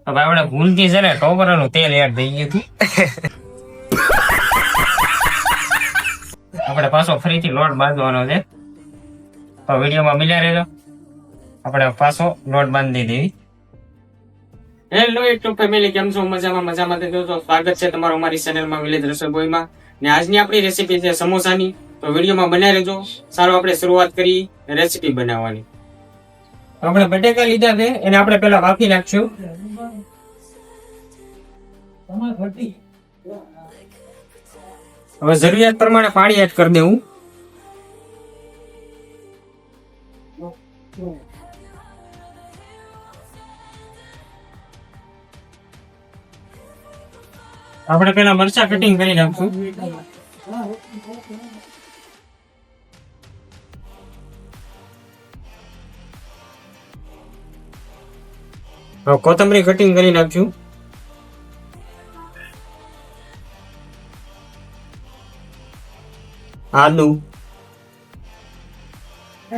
હવે આપણે ભૂલથી છે ને ટોપરાનું તેલ એડ થઈ ગયું હતું. આપણે પાછો ફરીથી લોટ બાંધવાનો છે. તો વિડીયોમાં બન્યા રહેજો. આપણે પાછો લોટ બાંધી દેવી. હેલો યુટ્યુબ ફેમિલી, કેમ છો? મજામાં તો સ્વાગત છે તમારું અમારી ચેનલમાં વિલેજ રસોઈ બોયમાં. ને આજની આપણી રેસીપી છે સમોસાની. તો વિડીયોમાં બન્યા રહેજો. સારો આપણે શરૂઆત કરી રેસીપી બનાવવાની. આપણે બટેકા લીધા છે, એને આપણે પેલા બાફી નાખશું. હવે જરૂરિયાત પ્રમાણે પાણી એડ કરી દેવું. આપણે પેલા મરચા કટિંગ કરી નાખશું. હવે કોથમરી કટિંગ કરી નાખશું. આદુ, હવે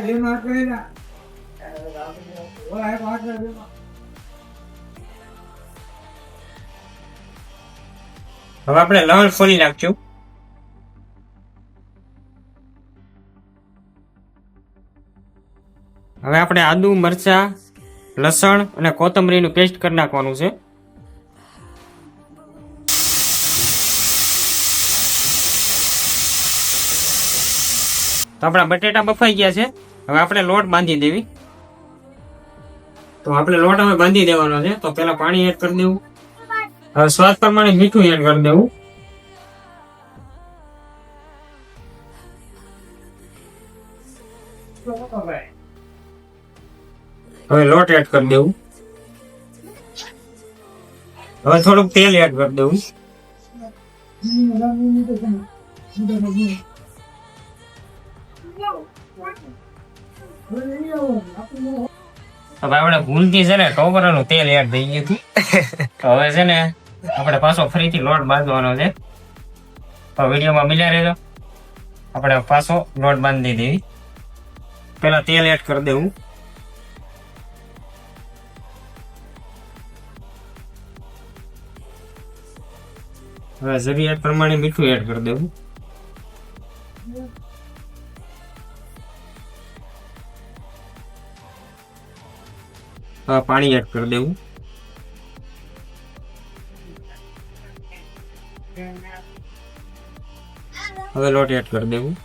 આપણે લવણ ફોલી નાખશું. હવે આપણે આદુ, મરચા, લસણ અને કોથમરીનું પેસ્ટ કરી નાખવાનું છે. તો આપણા બટેટા બફાઈ ગયા છે. હવે આપણે લોટ બાંધી દેવી. તો આપણે લોટ હવે બાંધી દેવાનો છે. તો પેલા પાણી એડ કરી દેવું. હવે સ્વાદ પ્રમાણે મીઠું એડ કરી દેવું. હવે લોટ એડ કરી દેવું. હવે થોડુંક તેલ એડ કરી દેવું. હવે આપણે ભૂલથી છે ને ટોપરાનું તેલ એડ થઈ ગયું હતું. તો હવે છે ને આપણે પાછો ફરીથી લોટ બાંધવાનો છે. તો વિડીયોમાં બન્યા રહેજો. આપણે પાછો લોટ બાંધી દેવી. પેલા તેલ એડ કરી દેવું. હવે જરૂરિયાત પ્રમાણે મીઠું એડ કરી દેવું. હવે પાણી એડ કરી દેવું. હવે લોટ એડ કરી દેવું.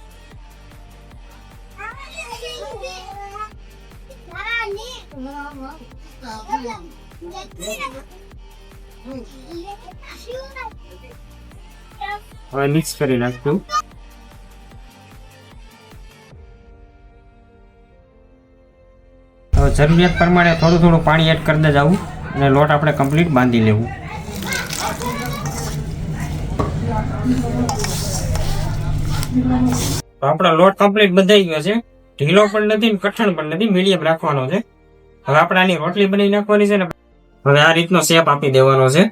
હવે મિક્સ કરી નાખશું. હવે જરૂરિયાત પ્રમાણે થોડું પાણી એડ કરી દેવું અને લોટ આપણે કમ્પ્લીટ બાંધી લેવું. તો આપણો લોટ કમ્પ્લીટ બંધાઈ ગયો છે. ઢીલો પણ નથી, કઠણ પણ નથી, મીડિયમ રાખવાનો છે. હવે આપણે આની રોટલી બનાવી નાખવાની છે ને. હવે આ રીતનો શેપ આપી દેવાનો છે.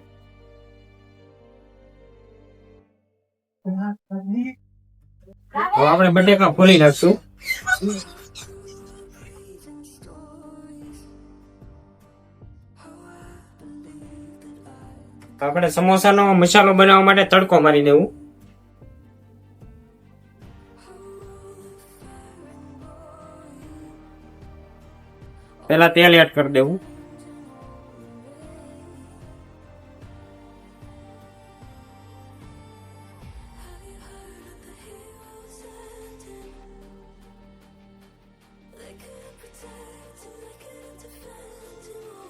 હવે આપણે બટેકા ફોલી નાખશું. આપણે સમોસાનો મસાલો બનાવવા માટે તડકો મારી દેવું. પેલા તેલ એડ કરી દેવું.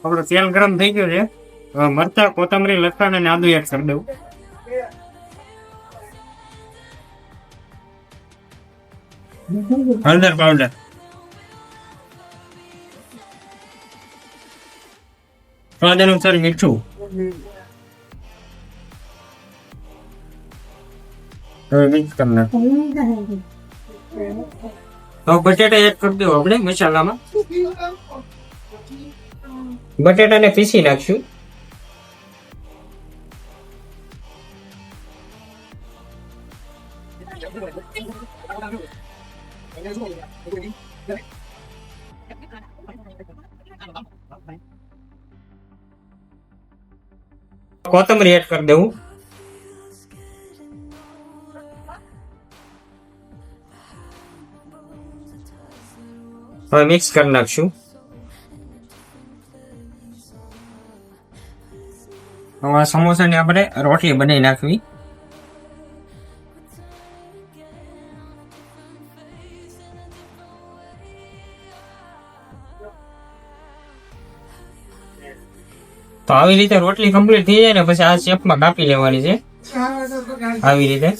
આપણું તેલ ગરમ થઈ ગયું છે. હવે મરચા, કોથમરી, લસણ અને આદુ એડ કરી દેવું. હળદર પાવડર, સ્વાદ અનુસાર મીઠું. હવે મિક્સ કરી નાખું. તો બટેટા એડ કરી દેવું આપણે મસાલામાં. બટેટાને પીસી નાખશું. કોથમરી એડ કરી દેવું. હવે મિક્સ કરી નાખશું. હવે સમોસાની આપણે રોટલી બનાવી નાખવી. તો આવી રીતે રોટલી કમ્પ્લીટ થઈ જાય ને પછી આ શેપમાં કાપી લેવાની છે આવી રીતે.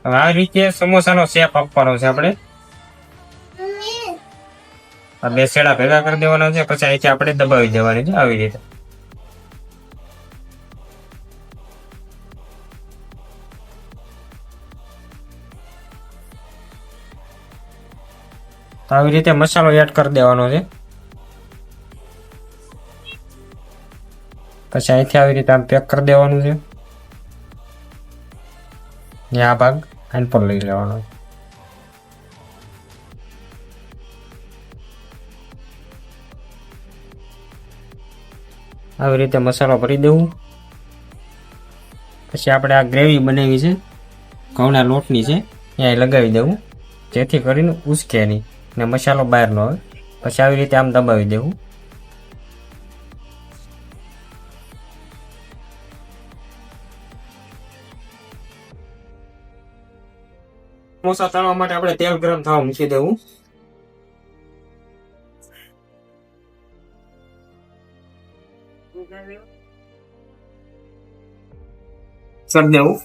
હવે આ રીતે સમોસાનો શેપ આપવાનો છે આપણે. આ બે છેડા ભેગા કરી દેવાના છે પછી અહીંથી આપણે દબાવી દેવાની છે આવી રીતે. તો આવી રીતે મસાલો એડ કરી દેવાનો છે. પછી અહીંથી આવી રીતે આમ પેક કરી દેવાનું છે. ને આ ભાગ આન પર લઈ લેવાનો. આવી રીતે મસાલો ભરી દેવું. પછી આપણે આ ગ્રેવી બનાવી છે ઘઉંના લોટની છે ત્યાં લગાવી દેવું જેથી કરીને ઉસકે નહીં ને મસાલો બહાર ન આવે. પછી આવી રીતે આમ દબાવી દેવું. સમોસા તળવા માટે આપણે તેલ ગરમ થવા મૂકી દેવું. સર દેવું.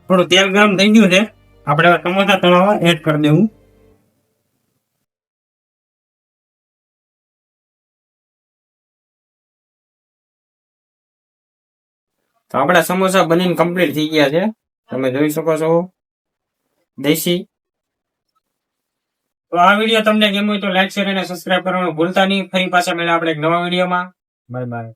થોડું તેલ ગરમ થઈ ગયું છે આપણે સમોસા તળવા એડ કરી દેવું. તો આપણા સમોસા બનીને કમ્પ્લીટ થઈ ગયા છે તમે જોઈ શકો છો દેશી. તો આ વિડીયો તમને ગમ્યો હોય તો લાઈક શેર અને સબસ્ક્રાઇબ કરવાનું ભૂલતા નહીં. ફરી પાછા મળ્યા આપણે એક નવા વિડીયોમાં. Bye bye.